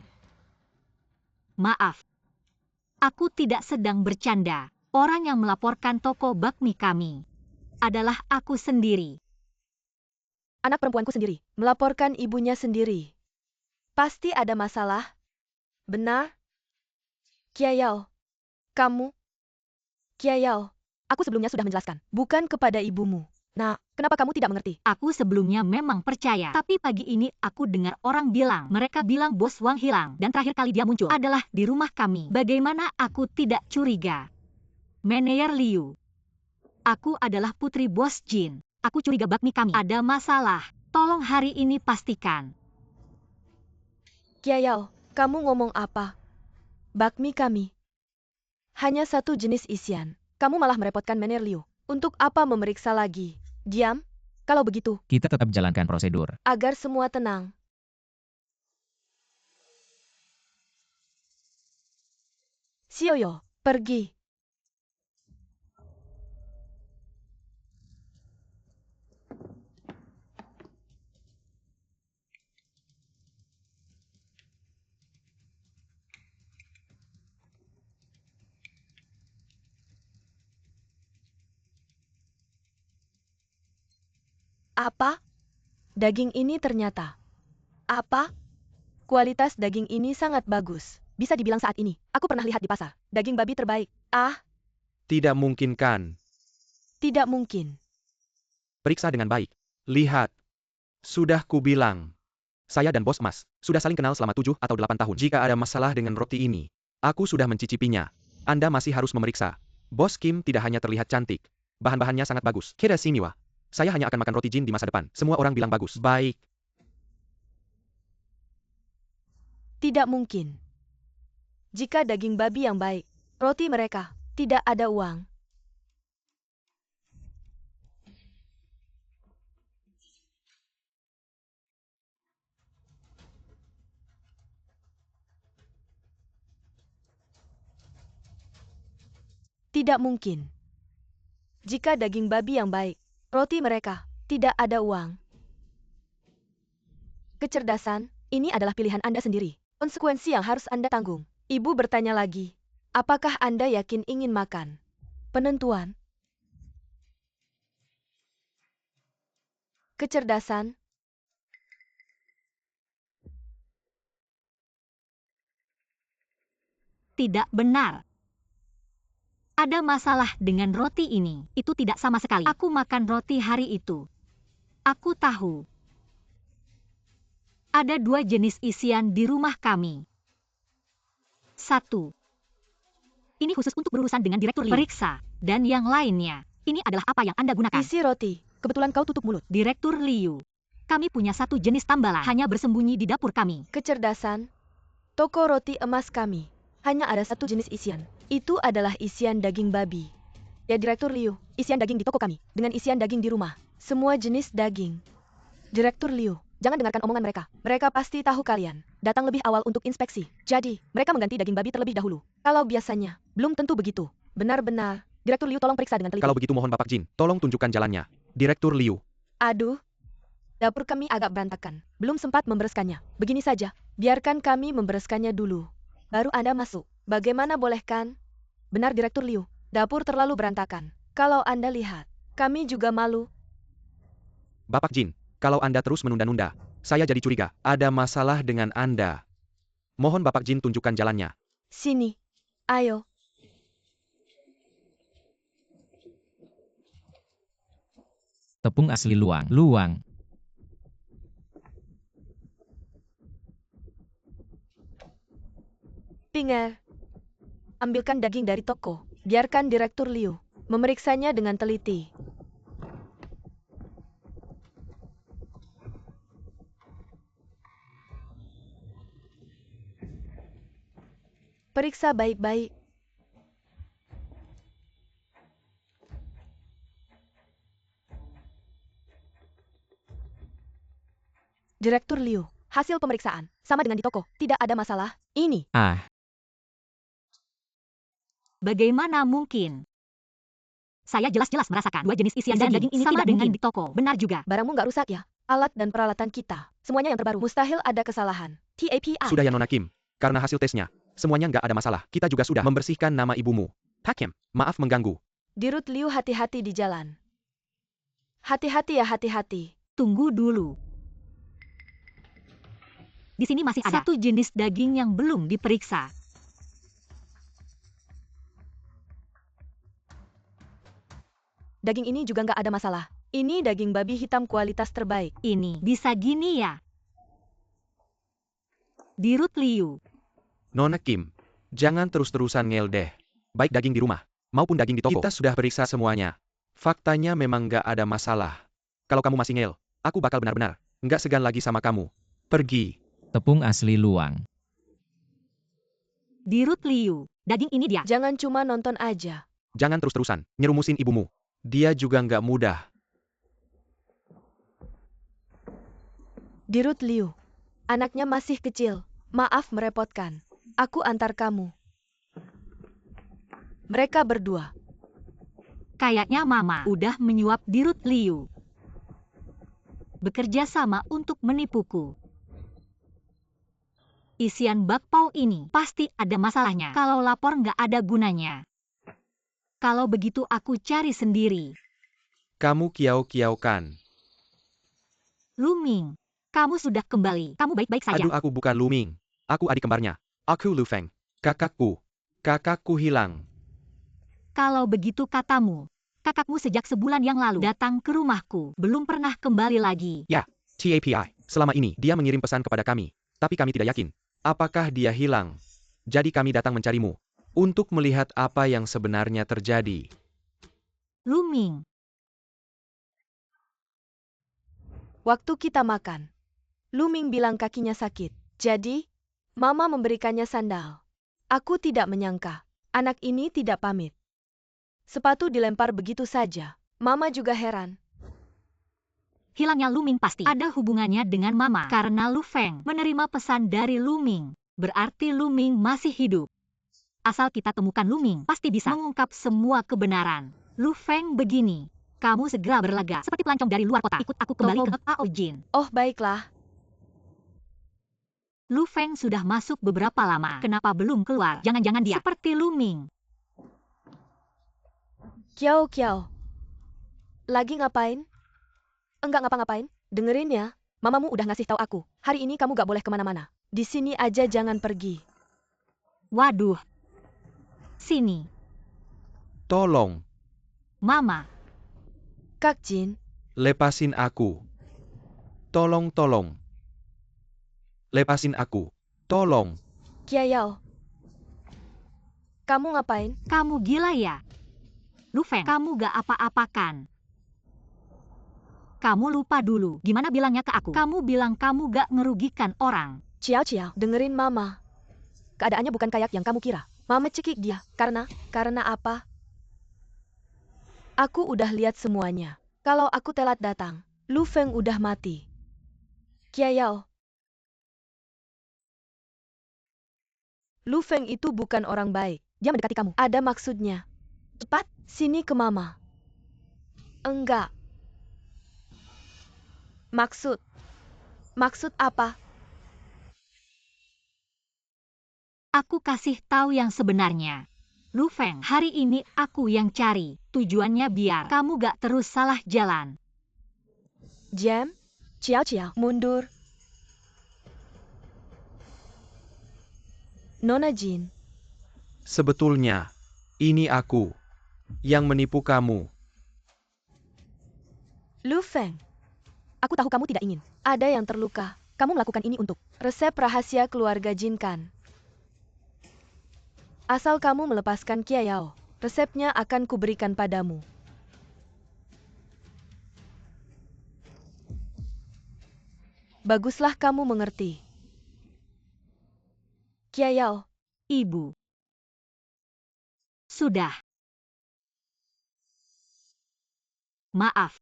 Maaf. Aku tidak sedang bercanda. Orang yang melaporkan toko bakmi kami adalah aku sendiri. Anak perempuanku sendiri, melaporkan ibunya sendiri. Pasti ada masalah. Benar? Kiayao, kamu? Kiayao, aku sebelumnya sudah menjelaskan. Bukan kepada ibumu. Nah, kenapa kamu tidak mengerti? Aku sebelumnya memang percaya, tapi pagi ini aku dengar orang bilang, mereka bilang Bos Wang hilang, dan terakhir kali dia muncul adalah di rumah kami. Bagaimana aku tidak curiga? Manajer Liu, aku adalah putri Bos Jin. Aku curiga bakmi kami ada masalah. Tolong hari ini pastikan. Kiayao, kamu ngomong apa? Bakmi kami. Hanya satu jenis isian. Kamu malah merepotkan Manajer Liu. Untuk apa memeriksa lagi? Diam? Kalau begitu, Kita tetap jalankan prosedur. agar semua tenang. Xiaoyo, pergi. Apa? Daging ini ternyata. Apa? Kualitas daging ini sangat bagus. Bisa dibilang saat ini, aku pernah lihat di pasar. Daging babi terbaik. Ah, Tidak mungkin kan? tidak mungkin. Periksa dengan baik. Lihat. Sudah kubilang. Saya dan Bos Mas sudah saling kenal selama 7 atau 8 tahun. Jika ada masalah dengan roti ini, aku sudah mencicipinya. Anda masih harus memeriksa. Bos Kim tidak hanya terlihat cantik. Bahan-bahannya sangat bagus. Kira siniwa. Saya hanya akan makan roti Jin di masa depan. Semua orang bilang bagus. Baik. Tidak mungkin. Jika daging babi yang baik, roti mereka, tidak ada uang. Tidak mungkin. Jika daging babi yang baik, roti mereka, tidak ada uang. Kecerdasan, ini adalah pilihan Anda sendiri. Konsekuensi yang harus Anda tanggung. Ibu bertanya lagi, apakah Anda yakin ingin makan? Penentuan. Kecerdasan. Tidak benar. Ada masalah dengan roti ini. Itu tidak sama sekali. Aku makan roti hari itu. Aku tahu. Ada 2 jenis isian di rumah kami. 1. Ini khusus untuk berurusan dengan Direktur Liu. Periksa. Dan yang lainnya. Ini adalah apa yang Anda gunakan. Isi roti. Kebetulan kau tutup mulut. Direktur Liu. Kami punya 1 jenis tambalan. Hanya bersembunyi di dapur kami. Kecerdasan. Toko roti emas kami. Hanya ada 1 jenis isian. Itu adalah isian daging babi. Ya Direktur Liu, isian daging di toko kami, dengan isian daging di rumah. Semua jenis daging. Direktur Liu, jangan dengarkan omongan mereka. Mereka pasti tahu kalian datang lebih awal untuk inspeksi. Jadi, mereka mengganti daging babi terlebih dahulu. Kalau biasanya, belum tentu begitu. Benar-benar. Direktur Liu tolong periksa dengan teliti. Kalau begitu mohon Bapak Jin, tolong tunjukkan jalannya. Direktur Liu. Aduh. Dapur kami agak berantakan. Belum sempat membereskannya. Begini saja, biarkan kami membereskannya dulu. Baru Anda masuk. Bagaimana boleh kan? Benar Direktur Liu, dapur terlalu berantakan. Kalau Anda lihat, kami juga malu. Bapak Jin, kalau Anda terus menunda-nunda, saya jadi curiga. Ada masalah dengan Anda. Mohon Bapak Jin tunjukkan jalannya. Sini. Ayo. Tepung asli luwang. Luwang. Pinger. Ambilkan daging dari toko. Biarkan Direktur Liu memeriksanya dengan teliti. Periksa baik-baik. Direktur Liu, hasil pemeriksaan sama dengan di toko. Tidak ada masalah. Ini. Bagaimana mungkin? Saya jelas-jelas merasakan 2 jenis isian daging ini sama dengan di toko. Benar juga. Barangmu nggak rusak ya? Alat dan peralatan kita. Semuanya yang terbaru. Mustahil ada kesalahan. TAPI. Sudah ya Nona Kim. Karena hasil tesnya, semuanya nggak ada masalah. Kita juga sudah membersihkan nama ibumu. Hakim, maaf mengganggu. Dirut Liu, hati-hati di jalan. Hati-hati ya, hati-hati. Tunggu dulu. Di sini masih ada 1 jenis daging yang belum diperiksa. Daging ini juga nggak ada masalah. Ini daging babi hitam kualitas terbaik. Ini bisa gini ya? Dirut Liu. Nona Kim, jangan terus-terusan ngel deh. Baik daging di rumah, maupun daging di toko. Kita sudah periksa semuanya. Faktanya memang nggak ada masalah. Kalau kamu masih ngel, aku bakal benar-benar nggak segan lagi sama kamu. Pergi. Tepung asli luwang. Dirut Liu, daging ini dia. Jangan cuma nonton aja. Jangan terus-terusan nyerumusin ibumu. Dia juga nggak mudah. Dirut Liu, anaknya masih kecil. Maaf merepotkan. Aku antar kamu. Mereka berdua. Kayaknya Mama udah menyuap Dirut Liu. Bekerja sama untuk menipuku. Isian bakpao ini pasti ada masalahnya. Kalau lapor nggak ada gunanya. Kalau begitu aku cari sendiri. Kamu kiau-kiaukan. Luming, kamu sudah kembali. Kamu baik-baik saja. Aduh, aku bukan Luming. Aku adik kembarnya. Aku Lu Feng. Kakakku. Kakakku hilang. Kalau begitu katamu, kakakmu sejak sebulan yang lalu datang ke rumahku. Belum pernah kembali lagi. Ya, TAPI. Selama ini, dia mengirim pesan kepada kami. Tapi kami tidak yakin. Apakah dia hilang? Jadi kami datang mencarimu. Untuk melihat apa yang sebenarnya terjadi. Luming. Waktu kita makan, Luming bilang kakinya sakit. Jadi, Mama memberikannya sandal. Aku tidak menyangka, anak ini tidak pamit. Sepatu dilempar begitu saja. Mama juga heran. Hilangnya Luming pasti ada hubungannya dengan Mama. Karena Lu Feng menerima pesan dari Luming. Berarti Luming masih hidup. Asal kita temukan Lu Ming, pasti bisa mengungkap semua kebenaran. Lu Feng begini, kamu segera berlaga seperti pelancong dari luar kota. Ikut aku kembali ke Pao Jin. Oh, baiklah. Lu Feng sudah masuk beberapa lama. Kenapa belum keluar? Jangan-jangan dia seperti Lu Ming. Kiao. Lagi ngapain? Enggak ngapa-ngapain. Dengerin ya. Mamamu udah ngasih tahu aku. Hari ini kamu gak boleh kemana-mana. Di sini aja, jangan pergi. Waduh. Sini, Tolong, Mama. Kak Jin, lepasin aku. Tolong. Lepasin aku. Tolong. Kiao. Kamu ngapain? Kamu gila ya? Lu Feng, kamu gak apa-apakan. Kamu lupa dulu, gimana bilangnya ke aku? Kamu bilang kamu gak ngerugikan orang. Ciao, dengerin Mama. Keadaannya bukan kayak yang kamu kira. Mama cekik dia. Karena apa? Aku udah lihat semuanya. Kalau aku telat datang, Lu Feng udah mati. Kiao. Lu Feng itu bukan orang baik. Dia mendekati kamu. Ada maksudnya. Cepat, sini ke Mama. Enggak. Maksud apa? Aku kasih tahu yang sebenarnya. Lu Feng, hari ini aku yang cari. Tujuannya biar kamu gak terus salah jalan. Jam? Ciao, mundur. Nona Jin, Sebetulnya, ini aku yang menipu kamu. Lu Feng. Aku tahu kamu tidak ingin. Ada yang terluka. Kamu melakukan ini untuk resep rahasia keluarga Jin kan? Asal kamu melepaskan Kiao, resepnya akan kuberikan padamu. Baguslah kamu mengerti. Kiao, Ibu. Sudah. Maaf.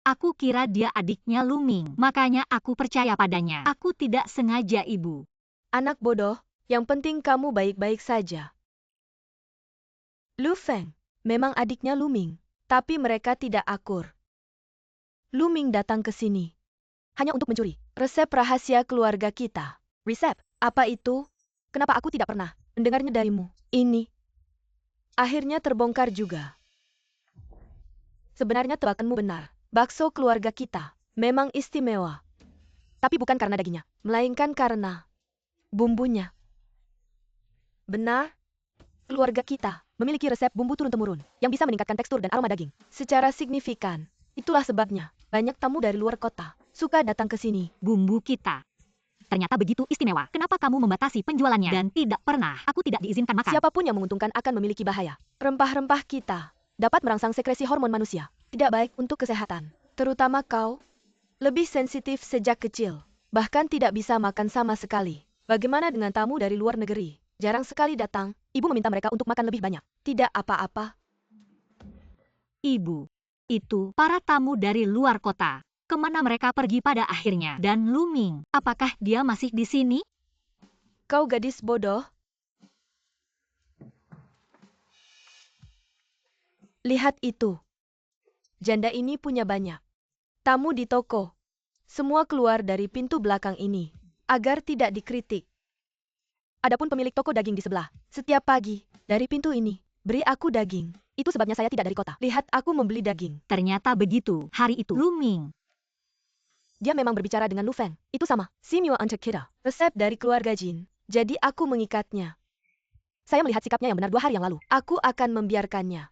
Aku kira dia adiknya Lu Ming, makanya aku percaya padanya. Aku tidak sengaja, Ibu. anak bodoh, yang penting kamu baik-baik saja. Lu Feng, memang adiknya Lu Ming, tapi mereka tidak akur. Lu Ming datang ke sini hanya untuk mencuri resep rahasia keluarga kita. Resep? Apa itu? Kenapa aku tidak pernah mendengarnya darimu? Ini akhirnya terbongkar juga. Sebenarnya tebakanmu benar. Bakso keluarga kita memang istimewa. Tapi bukan karena dagingnya, melainkan karena bumbunya. Benar? Keluarga kita memiliki resep bumbu turun-temurun yang bisa meningkatkan tekstur dan aroma daging secara signifikan. Itulah sebabnya banyak tamu dari luar kota suka datang ke sini. Bumbu kita ternyata begitu istimewa. Kenapa kamu membatasi penjualannya dan tidak pernah aku tidak diizinkan makan? Siapapun yang menguntungkan akan memiliki bahaya. Rempah-rempah kita dapat merangsang sekresi hormon manusia. Tidak baik untuk kesehatan. Terutama kau, lebih sensitif sejak kecil. Bahkan tidak bisa makan sama sekali. Bagaimana dengan tamu dari luar negeri? Jarang sekali datang, ibu meminta mereka untuk makan lebih banyak. Tidak apa-apa. Ibu, itu para tamu dari luar kota. Kemana mereka pergi pada akhirnya? Dan Lu Ming, apakah dia masih di sini? Kau gadis bodoh. Lihat itu. Janda ini punya banyak tamu di toko. Semua keluar dari pintu belakang ini agar tidak dikritik. Adapun pemilik toko daging di sebelah, setiap pagi dari pintu ini, beri aku daging. Itu sebabnya saya tidak dari kota. Lihat aku membeli daging. Ternyata begitu. Hari itu, Lu Ming. Dia memang berbicara dengan Lu Feng. Itu sama. Simua untuk kita. Resep dari keluarga Jin. Jadi aku mengikatnya. Saya melihat sikapnya yang benar 2 hari yang lalu. Aku akan membiarkannya.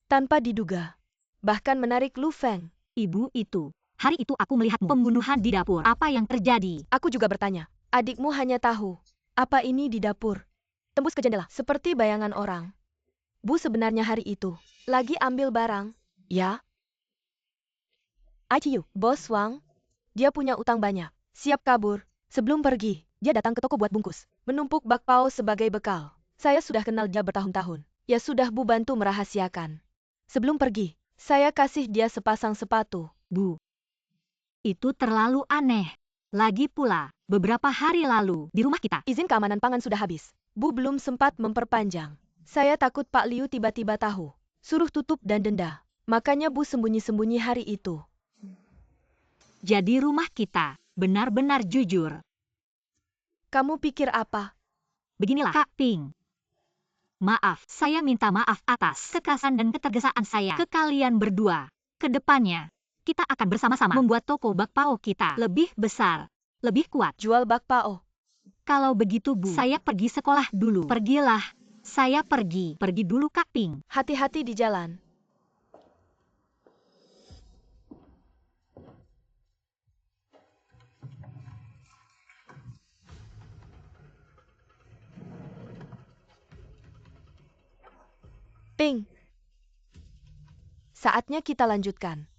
Tanpa diduga. Bahkan menarik Lu Feng. Ibu itu. Hari itu aku melihatmu pembunuhan di dapur. Apa yang terjadi? Aku juga bertanya. Adikmu hanya tahu. Apa ini di dapur? Tembus ke jendela. Seperti bayangan orang. Bu sebenarnya hari itu lagi ambil barang. Ya? ITU, Bos Wang. Dia punya utang banyak. Siap kabur. Sebelum pergi, dia datang ke toko buat bungkus. Menumpuk bakpao sebagai bekal. Saya sudah kenal dia bertahun-tahun. Ya sudah Bu bantu merahasiakan. Sebelum pergi, saya kasih dia sepasang sepatu. Bu. Itu terlalu aneh. Lagi pula, beberapa hari lalu, di rumah kita. Izin keamanan pangan sudah habis. Bu belum sempat memperpanjang. Saya takut Pak Liu tiba-tiba tahu. Suruh tutup dan denda. Makanya Bu sembunyi-sembunyi hari itu. Jadi rumah kita benar-benar jujur. Kamu pikir apa? Beginilah, Kak Ping. Maaf, saya minta maaf atas kekerasan dan ketergesaan saya ke kalian berdua. Kedepannya, kita akan bersama-sama membuat toko bakpao kita lebih besar, lebih kuat. Jual bakpao. Kalau begitu Bu, saya pergi sekolah dulu. Pergilah. Saya pergi. Pergi dulu Kak Ping. Hati-hati di jalan. Ping. Saatnya kita lanjutkan.